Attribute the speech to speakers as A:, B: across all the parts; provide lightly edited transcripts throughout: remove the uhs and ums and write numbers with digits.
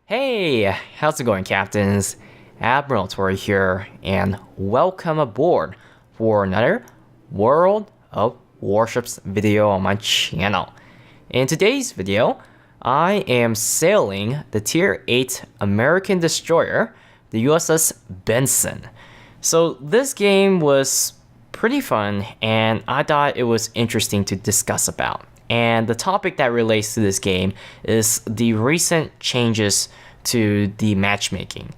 A: Hey, how's it going, captains? Admiral Tori here, and welcome aboard for another World of Warships video on my channel. In today's video, I am sailing the Tier 8 American destroyer, the USS Benson. So this game was pretty fun, and I thought it was interesting to discuss about. And the topic that relates to this game is the recent changes to the matchmaking.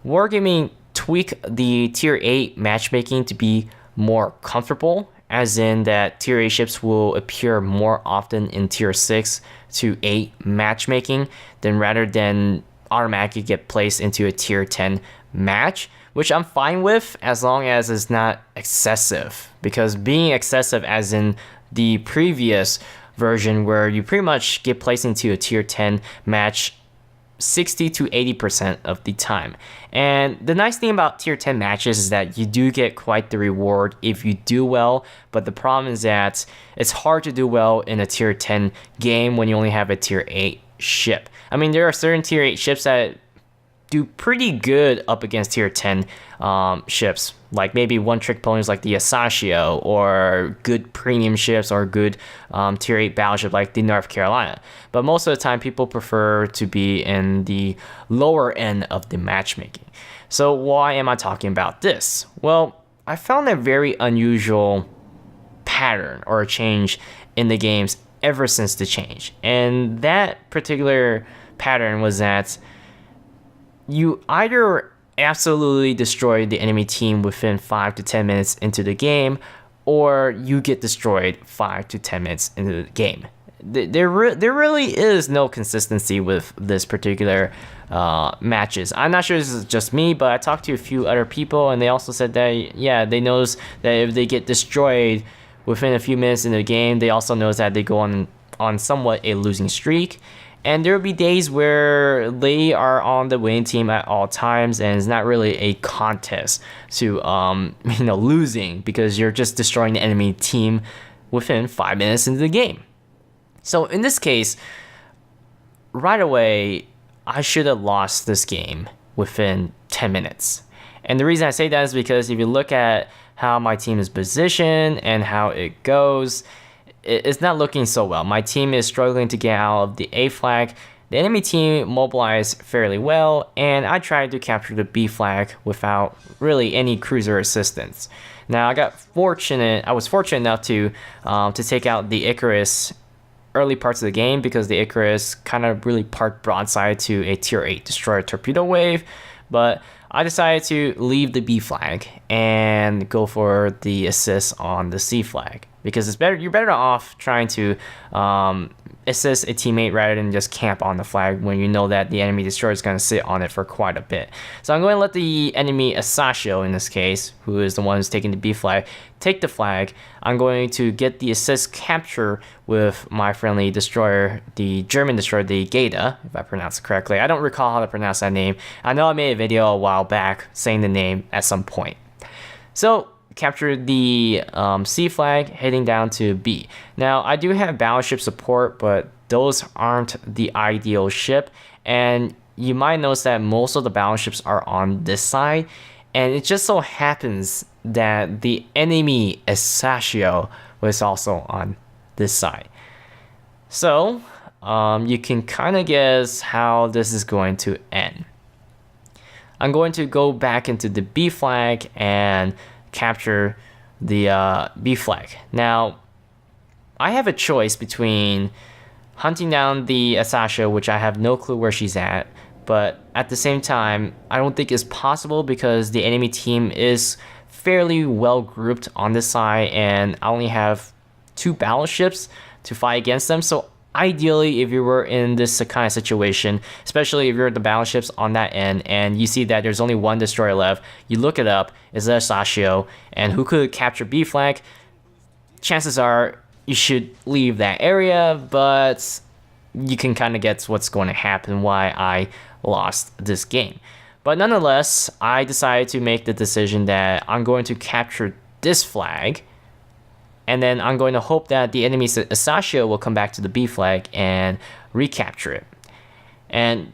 A: Wargaming tweaked the Tier 8 matchmaking to be more comfortable, as in that Tier 8 ships will appear more often in Tier 6 to 8 matchmaking rather than automatically get placed into a Tier 10 match, which I'm fine with as long as it's not excessive. Because being excessive, as in the previous version where you pretty much get placed into a Tier 10 match 60 to 80% of the time. And the nice thing about Tier 10 matches is that you do get quite the reward if you do well, but the problem is that it's hard to do well in a Tier 10 game when you only have a Tier 8 ship. I mean, there are certain Tier 8 ships that do pretty good up against Tier 10 ships, like maybe one-trick ponies like the Asashio, or good premium ships, or good Tier 8 battleship like the North Carolina. But most of the time, people prefer to be in the lower end of the matchmaking. So why am I talking about this? Well, I found a very unusual pattern or a change in the games ever since the change. And that particular pattern was that you either absolutely destroy the enemy team within 5 to 10 minutes into the game, or you get destroyed 5 to 10 minutes into the game. There really is no consistency with this particular matches. I'm not sure this is just me, but I talked to a few other people, and they also said that, yeah, they notice that if they get destroyed within a few minutes in the game, they also notice that they go on somewhat a losing streak. And there will be days where they are on the winning team at all times, and it's not really a contest to losing, because you're just destroying the enemy team within 5 minutes into the game. So in this case, right away, I should have lost this game within 10 minutes. And the reason I say that is because if you look at how my team is positioned and how it goes, it's not looking so well. My team is struggling to get out of the A flag. The enemy team mobilized fairly well, and I tried to capture the B flag without really any cruiser assistance. Now I was fortunate enough to take out the Icarus early parts of the game, because the Icarus kind of really parked broadside to a Tier 8 destroyer torpedo wave, but I decided to leave the B flag and go for the assist on the C flag, because you're better off trying to assist a teammate rather than just camp on the flag when you know that the enemy destroyer is going to sit on it for quite a bit. So I'm going to let the enemy Asashio, in this case, who is the one who's taking the B flag, take the flag. I'm going to get the assist capture with my friendly destroyer, the German destroyer, the Geda, if I pronounce it correctly. I don't recall how to pronounce that name. I know I made a video a while back saying the name at some point. So capture the C flag, heading down to B. Now, I do have battleship support, but those aren't the ideal ship, and you might notice that most of the battleships are on this side, and it just so happens that the enemy Asashio was also on this side. So you can kind of guess how this is going to end. I'm going to go back into the B flag and capture the B flag. Now, I have a choice between hunting down the Asashio, which I have no clue where she's at, but at the same time, I don't think it's possible because the enemy team is fairly well grouped on this side, and I only have 2 battleships to fight against them. So ideally, if you were in this kind of situation, especially if you're the battleships on that end and you see that there's only 1 destroyer left, you look it up, is that Asashio, and who could capture B flag, chances are you should leave that area, but you can kind of guess what's going to happen, why I lost this game. But nonetheless, I decided to make the decision that I'm going to capture this flag, and then I'm going to hope that the enemy Asashio will come back to the B flag and recapture it. And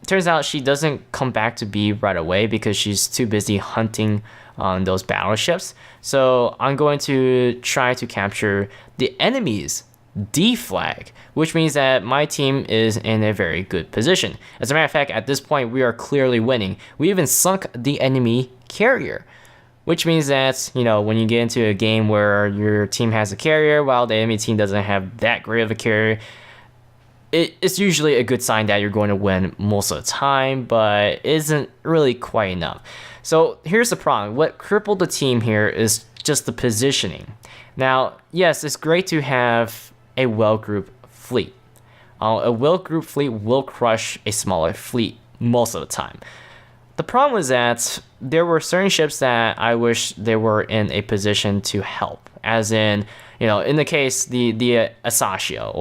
A: turns out she doesn't come back to B right away because she's too busy hunting on those battleships. So I'm going to try to capture the enemy's D flag, which means that my team is in a very good position. As a matter of fact, at this point, we are clearly winning. We even sunk the enemy carrier, which means that, you know, when you get into a game where your team has a carrier while the enemy team doesn't have that great of a carrier, it's usually a good sign that you're going to win most of the time, but it isn't really quite enough. So here's the problem. What crippled the team here is just the positioning. Now, yes, it's great to have a well-grouped fleet. A well-grouped fleet will crush a smaller fleet most of the time. The problem was that there were certain ships that I wish they were in a position to help. As in, you know, in the case, the Asashio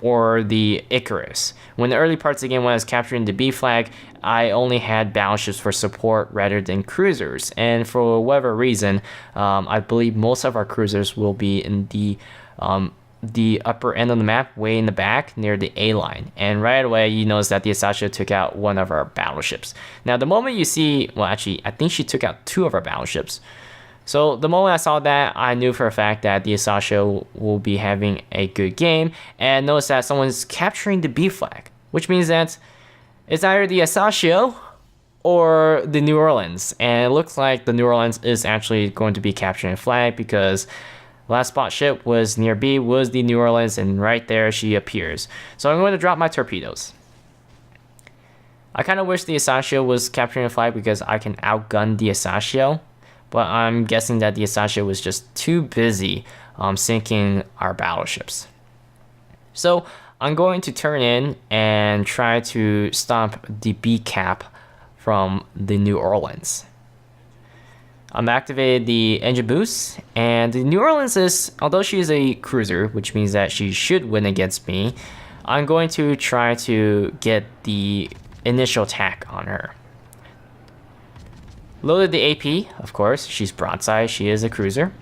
A: or the Icarus. When the early parts of the game when I was capturing the B flag, I only had battleships for support rather than cruisers. And for whatever reason, I believe most of our cruisers will be in the upper end of the map, way in the back near the A line. And right away, you notice that the Asashio took out one of our battleships. Now, the moment you see, well, actually, I think she took out two of our battleships. So the moment I saw that, I knew for a fact that the Asashio will be having a good game. And notice that someone's capturing the B flag, which means that it's either the Asashio or the New Orleans. And it looks like the New Orleans is actually going to be capturing a flag because last spot ship was near B, was the New Orleans, and right there she appears. So I'm going to drop my torpedoes. I kind of wish the Asashio was capturing a flag because I can outgun the Asashio. But I'm guessing that the Asashio was just too busy sinking our battleships. So I'm going to turn in and try to stop the B cap from the New Orleans. I'm activated the engine boost, and the New Orleans is, although she is a cruiser, which means that she should win against me, I'm going to try to get the initial attack on her. Loaded the AP, of course, she's broadside, she is a cruiser.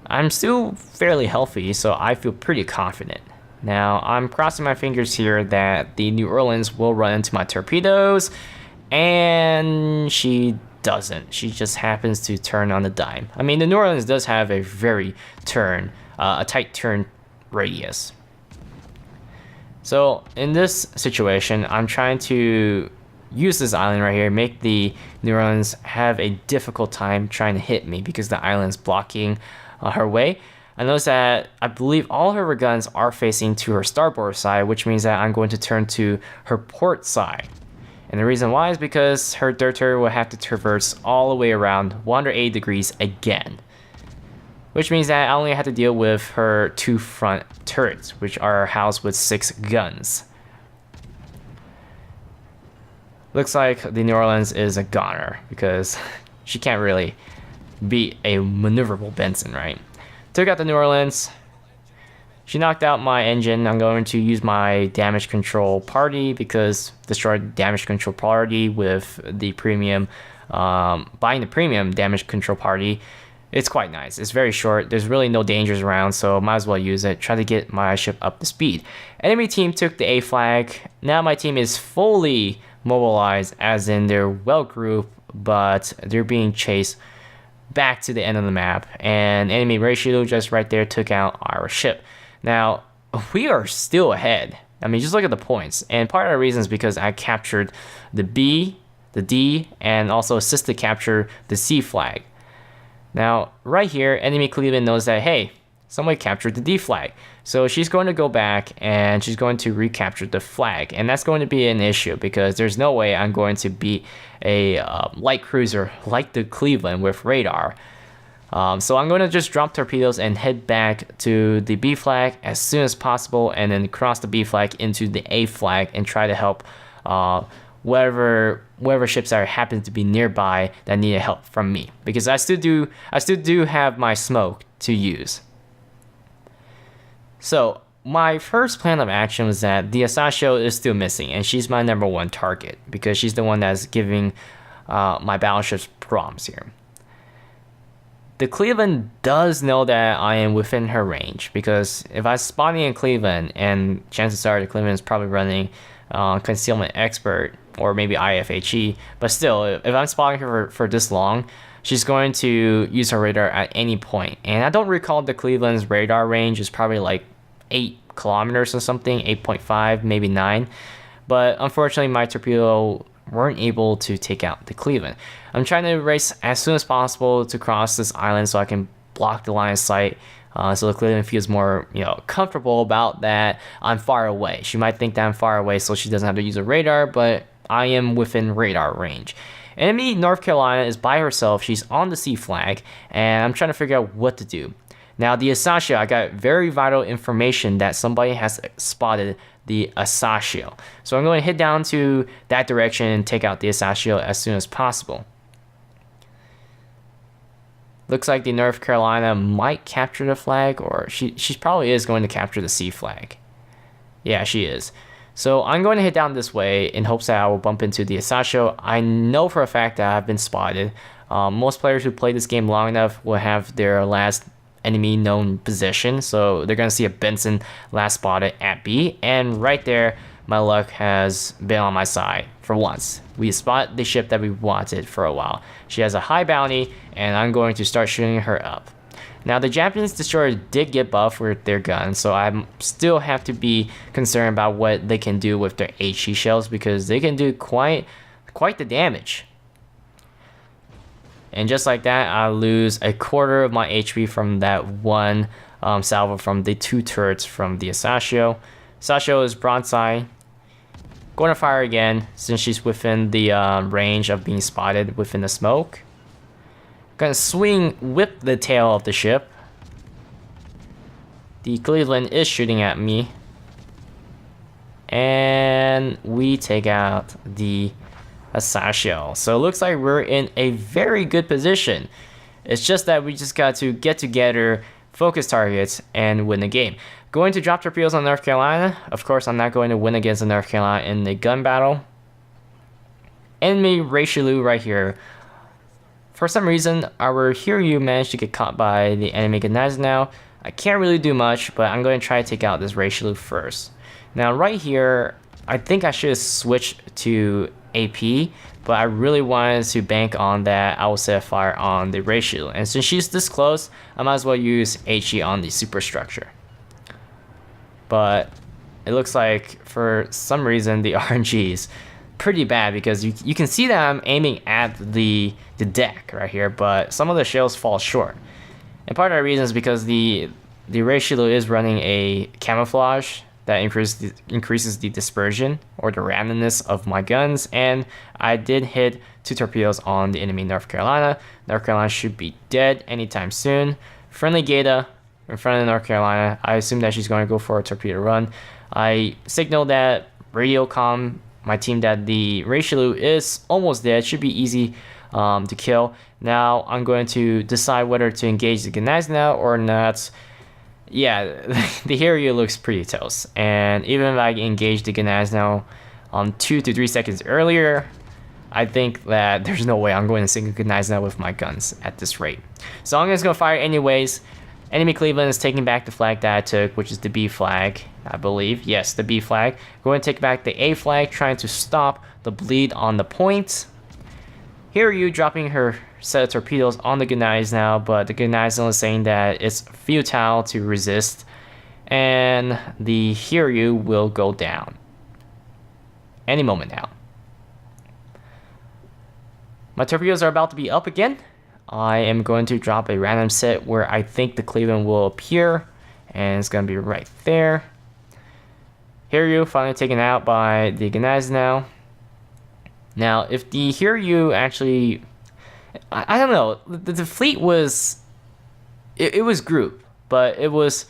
A: I'm still fairly healthy, so I feel pretty confident. Now, I'm crossing my fingers here that the New Orleans will run into my torpedoes, and she doesn't. She just happens to turn on the dime. I mean, the New Orleans does have a very a tight turn radius. So in this situation, I'm trying to use this island right here, make the New Orleans have a difficult time trying to hit me because the island's blocking her way. I notice that I believe all her guns are facing to her starboard side, which means that I'm going to turn to her port side. And the reason why is because her dirt turret will have to traverse all the way around 180 degrees again. Which means that I only have to deal with her two front turrets, which are housed with 6 guns. Looks like the New Orleans is a goner because she can't really beat a maneuverable Benson, right? Took out the New Orleans. She knocked out my engine. I'm going to use my damage control party because destroyed damage control party with the premium, buying the premium damage control party. It's quite nice. It's very short. There's really no dangers around, so might as well use it. Try to get my ship up to speed. Enemy team took the A flag. Now my team is fully mobilized, as in they're well grouped, but they're being chased back to the end of the map. And enemy ratio just right there took out our ship. Now, we are still ahead. I mean, just look at the points. And part of the reason is because I captured the B, the D, and also assisted capture the C flag. Now, right here, enemy Cleveland knows that, hey, somebody captured the D flag. So she's going to go back and she's going to recapture the flag. And that's going to be an issue because there's no way I'm going to beat a light cruiser like the Cleveland with radar. So I'm going to just drop torpedoes and head back to the B flag as soon as possible, and then cross the B flag into the A flag and try to help whatever ships that happen to be nearby that need help from me, because I still do have my smoke to use. So my first plan of action was that the Asashio is still missing, and she's my number one target because she's the one that's giving my battleships problems here. The Cleveland does know that I am within her range, because if I'm spawning in Cleveland, and chances are the Cleveland is probably running concealment expert, or maybe IFHE. But still, if I'm spotting her for this long, she's going to use her radar at any point. And I don't recall the Cleveland's radar range is probably like 8 kilometers or something, 8.5, maybe 9. But unfortunately, my torpedo weren't able to take out the Cleveland. I'm trying to race as soon as possible to cross this island so I can block the line of sight. So the Cleveland feels more, comfortable about that I'm far away. She might think that I'm far away, so she doesn't have to use a radar, but I am within radar range. Enemy North Carolina is by herself. She's on the C flag, and I'm trying to figure out what to do. Now, the Asashio, I got very vital information that somebody has spotted the Asashio. So I'm going to head down to that direction and take out the Asashio as soon as possible. Looks like the North Carolina might capture the flag, or she probably is going to capture the C flag. Yeah, she is. So I'm going to head down this way in hopes that I will bump into the Asashio. I know for a fact that I've been spotted. Most players who play this game long enough will have their last enemy known position, so they're going to see a Benson last spotted at B, and right there my luck has been on my side for once. We spot the ship that we wanted for a while. She has a high bounty, and I'm going to start shooting her up. Now, the Japanese destroyer did get buffed with their guns, so I still have to be concerned about what they can do with their HE shells, because they can do quite the damage. And just like that, I lose a quarter of my HP from that one salvo from the 2 turrets from the Asashio. Asashio is broadside. Going to fire again since she's within the range of being spotted within the smoke. Gonna swing whip the tail of the ship. The Cleveland is shooting at me. And we take out the Asashio. So it looks like we're in a very good position. It's just that we just got to get together, focus targets, and win the game. Going to drop torpedoes on North Carolina. Of course, I'm not going to win against the North Carolina in the gun battle. Enemy Richelieu right here. For some reason, our Hiryu managed to get caught by the enemy Gneisenau. I can't really do much, but I'm going to try to take out this Richelieu first. Now, right here, I think I should have switched to AP, but I really wanted to bank on that. I will set a fire on the Richelieu. And since she's this close, I might as well use HE on the superstructure. But it looks like for some reason the RNG is pretty bad, because you can see that I'm aiming at the deck right here, but some of the shells fall short. And part of the reason is because the Richelieu is running a camouflage that increases the dispersion or the randomness of my guns, and I did hit 2 torpedoes on the enemy North Carolina. North Carolina should be dead anytime soon. Friendly Gata in front of North Carolina. I assume that she's going to go for a torpedo run. I signaled that radio comm my team that the Richelieu is almost dead. Should be easy to kill. Now I'm going to decide whether to engage the Gneisenau or not. Yeah, the Hiryu looks pretty toast, and even if I engage the Gneisenau 2 to 3 seconds earlier, I think that there's no way I'm going to sink a Gneisenau with my guns at this rate. So I'm just going to fire anyways. Enemy Cleveland is taking back the flag that I took, which is the B flag, I believe. Yes, the B flag. Going to take back the A flag, trying to stop the bleed on the point. Hiryu dropping her set of torpedoes on the Gneisenau, but the Gneisenau is saying that it's futile to resist, and the Hiryu will go down any moment now. My torpedoes are about to be up again. I am going to drop a random set where I think the Cleveland will appear, and it's going to be right there. Hiryu finally taken out by the Gneisenau. Now, if the Hiryu actually, I don't know, the fleet was, it was grouped, but it was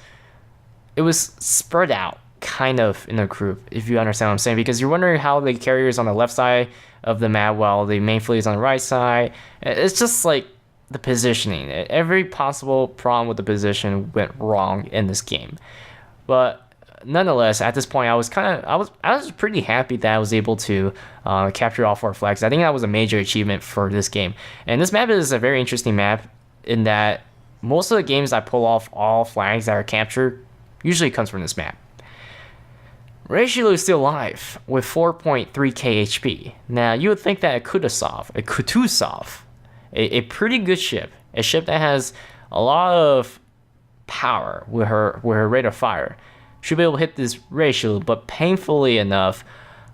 A: spread out kind of in a group, if you understand what I'm saying, because you're wondering how the carrier is on the left side of the map while the main fleet is on the right side. It's just like the positioning. Every possible problem with the position went wrong in this game. But nonetheless, at this point, I was pretty happy that I was able to capture all 4 flags. I think that was a major achievement for this game. And this map is a very interesting map in that most of the games I pull off all flags that are captured usually comes from this map. Reishi is still alive with 4.3k HP. Now, you would think that a Kutuzov, a pretty good ship, a ship that has a lot of power with her rate of fire, should be able to hit this Reishi, but painfully enough,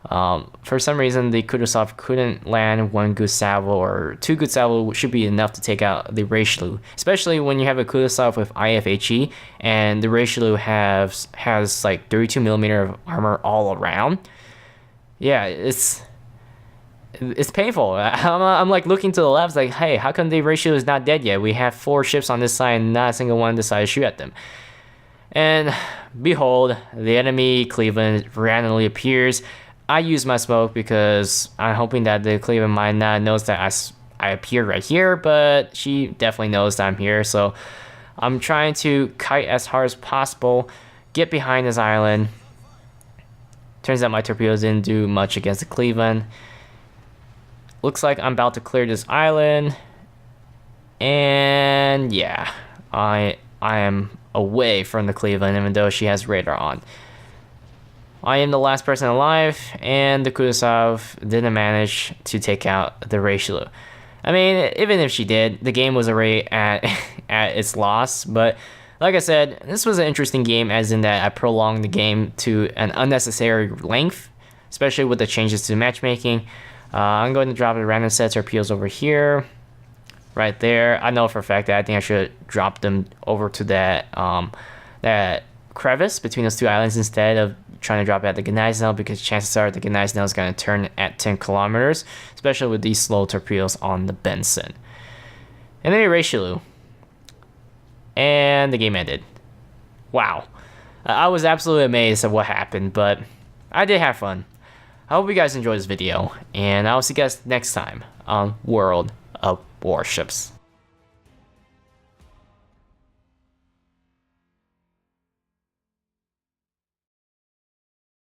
A: for some reason the Kutuzov couldn't land one good salvo, or two good salvo should be enough to take out the Reishi, especially when you have a Kutuzov with IFHE and the Reishi has like 32mm of armor all around. Yeah, it's painful. I'm like looking to the left, like, hey, how come the Reishi is not dead yet? We have 4 ships on this side and not a single one decided to shoot at them. And behold, the enemy Cleveland randomly appears. I use my smoke because I'm hoping that the Cleveland might not knows that I appeared right here, but she definitely knows that I'm here. So I'm trying to kite as hard as possible, get behind this island. Turns out my torpedoes didn't do much against the Cleveland. Looks like I'm about to clear this island. And yeah, I am away from the Cleveland, even though she has radar on. I am the last person alive, and the Kutuzov didn't manage to take out the Reishi. I mean, even if she did, the game was already at its loss. But like I said, this was an interesting game, as in that I prolonged the game to an unnecessary length, especially with the changes to matchmaking. I'm going to drop a random set torpedoes over here, right there. I know for a fact that I think I should drop them over to that crevice between those two islands instead of trying to drop at the Gneisenau, because chances are the Gneisenau is going to turn at 10 kilometers, especially with these slow torpedoes on the Benson. And then Reishi, and the game ended. Wow. I was absolutely amazed at what happened, but I did have fun. I hope you guys enjoyed this video, and I'll see you guys next time on World of Warships.